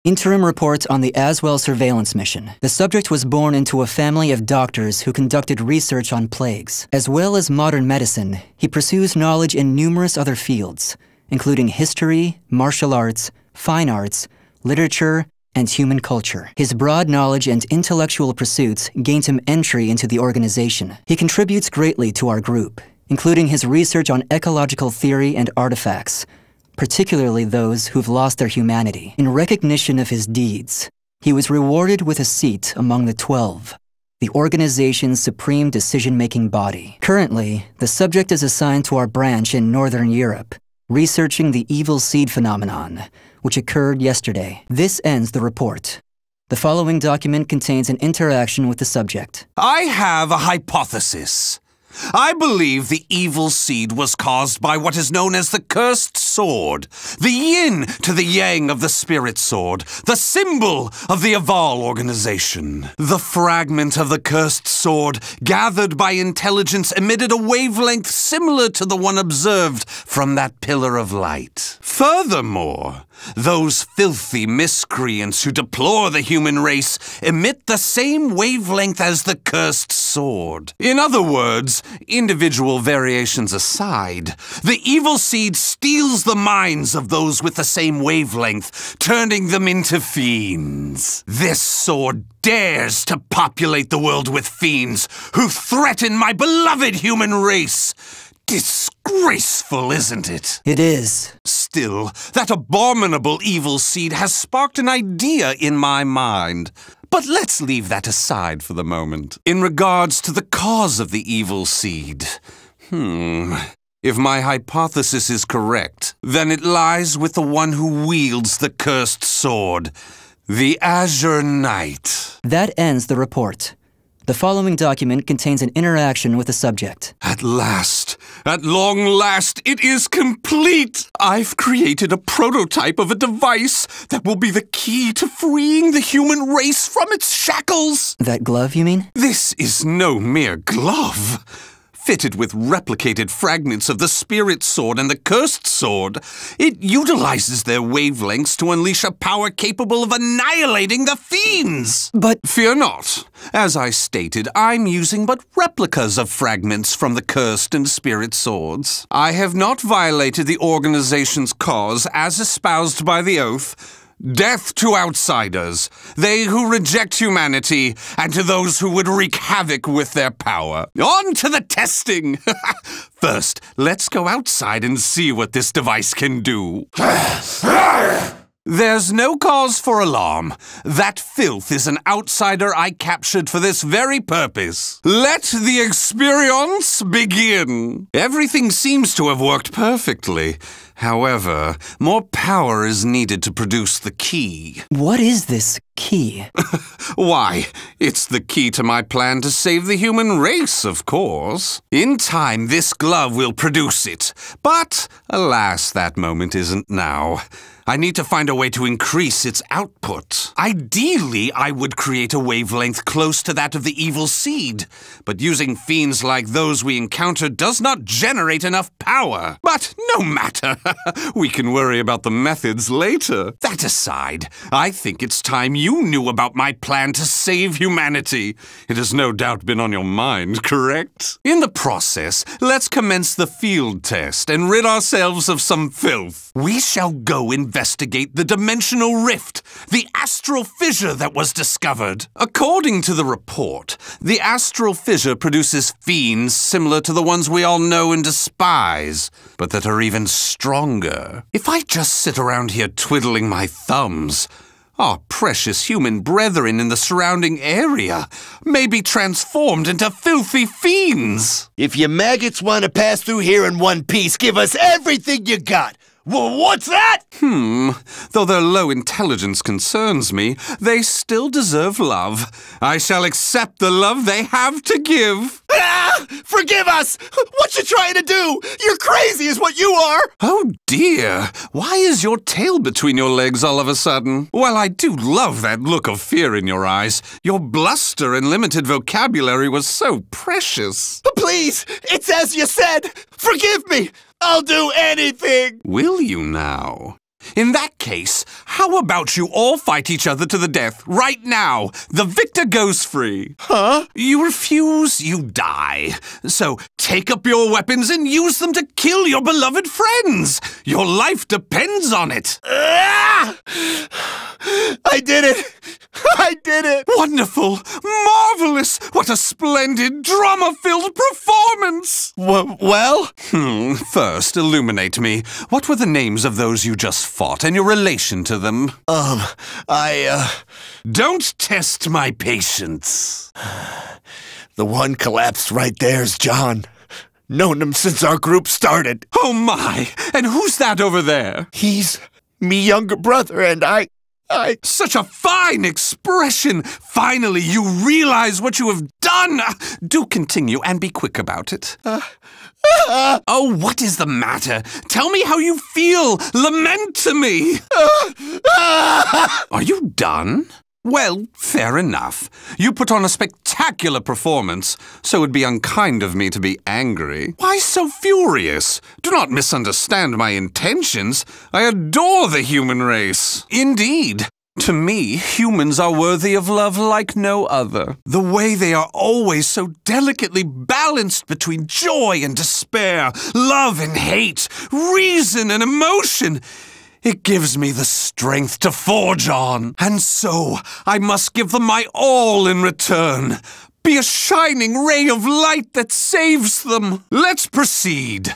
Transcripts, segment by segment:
Interim report on the Azwel surveillance mission. The subject was born into a family of doctors who conducted research on plagues. As well as modern medicine, he pursues knowledge in numerous other fields, including history, martial arts, fine arts, literature, and human culture. His broad knowledge and intellectual pursuits gained him entry into the organization. He contributes greatly to our group, including his research on ecological theory and artifacts, particularly those who've lost their humanity. In recognition of his deeds, he was rewarded with a seat among the 12, the organization's supreme decision-making body. Currently, the subject is assigned to our branch in Northern Europe, researching the evil seed phenomenon, which occurred yesterday. This ends the report. The following document contains an interaction with the subject. I have a hypothesis. I believe the evil seed was caused by what is known as the cursed sword, the yin to the yang of the spirit sword, the symbol of the Azwel organization. The fragment of the cursed sword, gathered by intelligence, emitted a wavelength similar to the one observed from that pillar of light. Furthermore, those filthy miscreants who deplore the human race emit the same wavelength as the cursed sword. In other words, individual variations aside, the evil seed steals the minds of those with the same wavelength, turning them into fiends. This sword dares to populate the world with fiends who threaten my beloved human race. Disgraceful, isn't it? It is. Still, that abominable evil seed has sparked an idea in my mind. But let's leave that aside for the moment. In regards to the cause of the evil seed, if my hypothesis is correct, then it lies with the one who wields the cursed sword, the Azure Knight. That ends the report. The following document contains an interaction with the subject. At last, at long last, it is complete! I've created a prototype of a device that will be the key to freeing the human race from its shackles! That glove, you mean? This is no mere glove. Fitted with replicated fragments of the spirit sword and the cursed sword, it utilizes their wavelengths to unleash a power capable of annihilating the fiends. But fear not. As I stated, I'm using but replicas of fragments from the cursed and spirit swords. I have not violated the organization's cause as espoused by the oath. Death to outsiders, they who reject humanity, and to those who would wreak havoc with their power. On to the testing! First, let's go outside and see what this device can do. There's no cause for alarm. That filth is an outsider I captured for this very purpose. Let the experience begin. Everything seems to have worked perfectly. However, more power is needed to produce the key. What is this key? Why, it's the key to my plan to save the human race, of course. In time, this glove will produce it. But, alas, that moment isn't now. I need to find a way to increase its output. Ideally, I would create a wavelength close to that of the evil seed, but using fiends like those we encountered does not generate enough power. But no matter, we can worry about the methods later. That aside, I think it's time you knew about my plan to save humanity. It has no doubt been on your mind, correct? In the process, let's commence the field test and rid ourselves of some filth. We shall go investigate the dimensional rift, the astral fissure that was discovered. According to the report, the astral fissure produces fiends similar to the ones we all know and despise, but that are even stronger. If I just sit around here twiddling my thumbs, our precious human brethren in the surrounding area may be transformed into filthy fiends. If you maggots want to pass through here in one piece, give us everything you got. Well, what's that? Though their low intelligence concerns me, they still deserve love. I shall accept the love they have to give. Ah! Forgive us! What you trying to do? You're crazy is what you are! Oh dear, why is your tail between your legs all of a sudden? Well, I do love that look of fear in your eyes. Your bluster and limited vocabulary was so precious. Please, it's as you said. Forgive me. I'll do anything. Will you now? In that case, how about you all fight each other to the death right now? The victor goes free. Huh? You refuse, you die. So take up your weapons and use them to kill your beloved friends. Your life depends on it. I did it! I did it! Wonderful! Marvelous! What a splendid, drama-filled performance! Well? First, illuminate me. What were the names of those you just fought and your relation to them? Don't test my patience. The one collapsed right there's John. Known him since our group started. Oh my! And who's that over there? He's me younger brother, and I... Such a fine expression! Finally, you realize what you have done! Do continue and be quick about it. Oh, what is the matter? Tell me how you feel! Lament to me! Are you done? Well, fair enough. You put on a spectacular performance, so it'd be unkind of me to be angry. Why so furious? Do not misunderstand my intentions. I adore the human race. Indeed. To me, humans are worthy of love like no other. The way they are always so delicately balanced between joy and despair, love and hate, reason and emotion. It gives me the strength to forge on, and so I must give them my all in return. Be a shining ray of light that saves them. Let's proceed.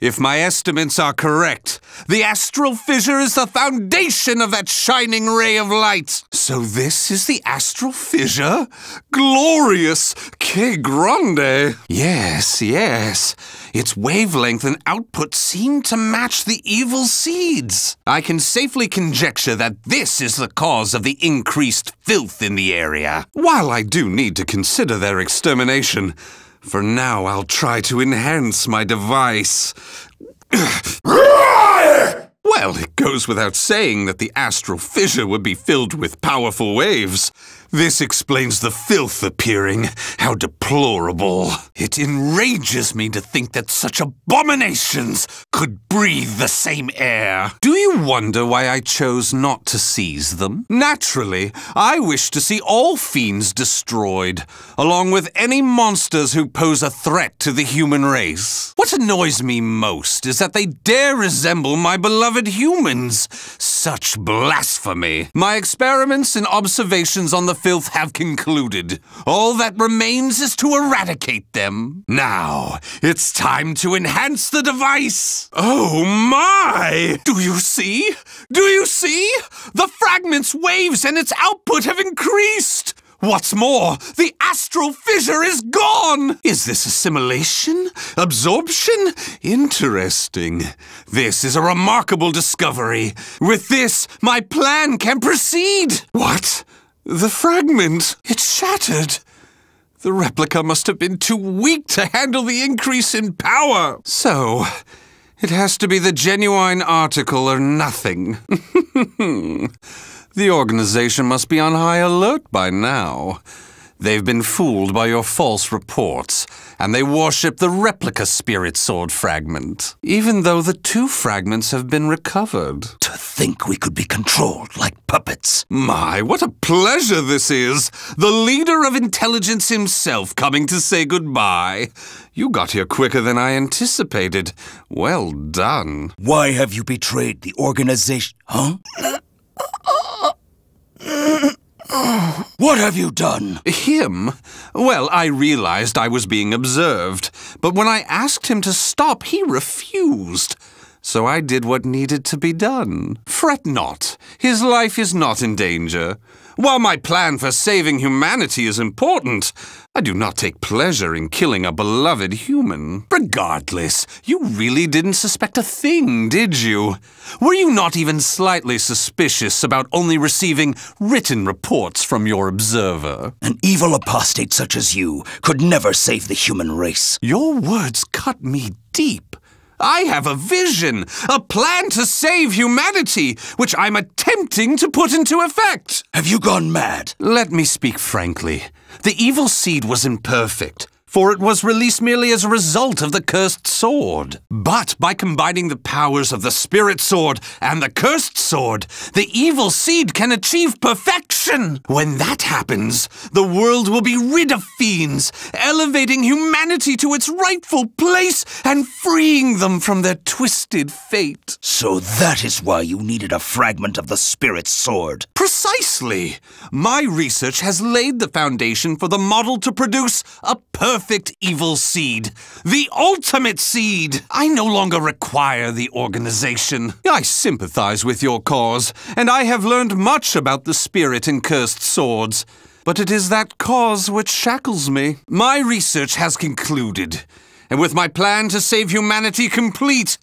If my estimates are correct, the astral fissure is the foundation of that shining ray of light. So this is the astral fissure? Glorious! Que grande! Yes, yes. Its wavelength and output seem to match the evil seeds. I can safely conjecture that this is the cause of the increased filth in the area. While I do need to consider their extermination, for now, I'll try to enhance my device. Well, it goes without saying that the astral fissure would be filled with powerful waves. This explains the filth appearing. How deplorable. It enrages me to think that such abominations could breathe the same air. Do you wonder why I chose not to seize them? Naturally, I wish to see all fiends destroyed, along with any monsters who pose a threat to the human race. What annoys me most is that they dare resemble my beloved humans. Such blasphemy. My experiments and observations on the filth have concluded. All that remains is to eradicate them. Now, it's time to enhance the device. Oh my! Do you see? Do you see? The fragment's waves and its output have increased. What's more, the astral fissure is gone! Is this assimilation? Absorption? Interesting. This is a remarkable discovery. With this, my plan can proceed. What? The fragment? It's shattered. The replica must have been too weak to handle the increase in power. So, it has to be the genuine article or nothing. The organization must be on high alert by now. They've been fooled by your false reports, and they worship the replica spirit sword fragment, even though the two fragments have been recovered. To think we could be controlled like puppets. My, what a pleasure this is! The leader of intelligence himself coming to say goodbye. You got here quicker than I anticipated. Well done. Why have you betrayed the organization? Huh? What have you done? Him? Well, I realized I was being observed, but when I asked him to stop, he refused. So I did what needed to be done. Fret not. His life is not in danger. While my plan for saving humanity is important, I do not take pleasure in killing a beloved human. Regardless, you really didn't suspect a thing, did you? Were you not even slightly suspicious about only receiving written reports from your observer? An evil apostate such as you could never save the human race. Your words cut me deep. I have a vision, a plan to save humanity, which I'm attempting to put into effect. Have you gone mad? Let me speak frankly. The evil seed was imperfect. for it was released merely as a result of the cursed sword. But by combining the powers of the spirit sword and the cursed sword, the evil seed can achieve perfection. When that happens, the world will be rid of fiends, elevating humanity to its rightful place and freeing them from their twisted fate. So that is why you needed a fragment of the spirit sword. Precisely. My research has laid the foundation for the model to produce a perfect evil seed. The ultimate seed. I no longer require the organization. I sympathize with your cause, and I have learned much about the spirit in cursed swords. But it is that cause which shackles me. My research has concluded, and with my plan to save humanity complete,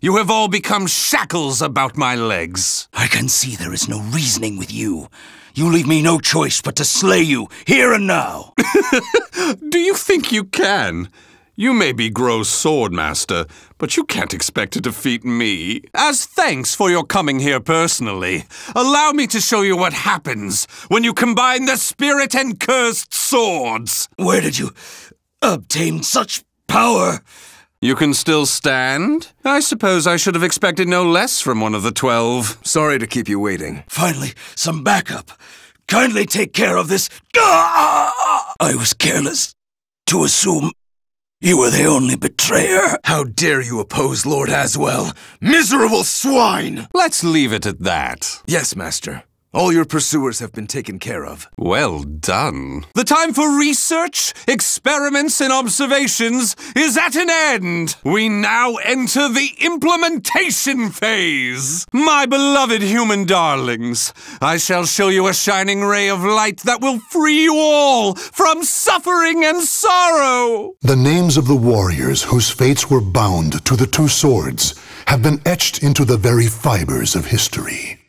you have all become shackles about my legs. I can see there is no reasoning with you. You leave me no choice but to slay you, here and now. Do you think you can? You may be Gro's swordmaster, but you can't expect to defeat me. As thanks for your coming here personally, allow me to show you what happens when you combine the spirit and cursed swords. Where did you obtain such power? You can still stand? I suppose I should have expected no less from one of the 12. Sorry to keep you waiting. Finally, some backup. Kindly take care of this. I was careless to assume you were the only betrayer. How dare you oppose Lord Azwel? Miserable swine! Let's leave it at that. Yes, Master. All your pursuers have been taken care of. Well done. The time for research, experiments, and observations is at an end. We now enter the implementation phase. My beloved human darlings, I shall show you a shining ray of light that will free you all from suffering and sorrow. The names of the warriors whose fates were bound to the two swords have been etched into the very fibers of history.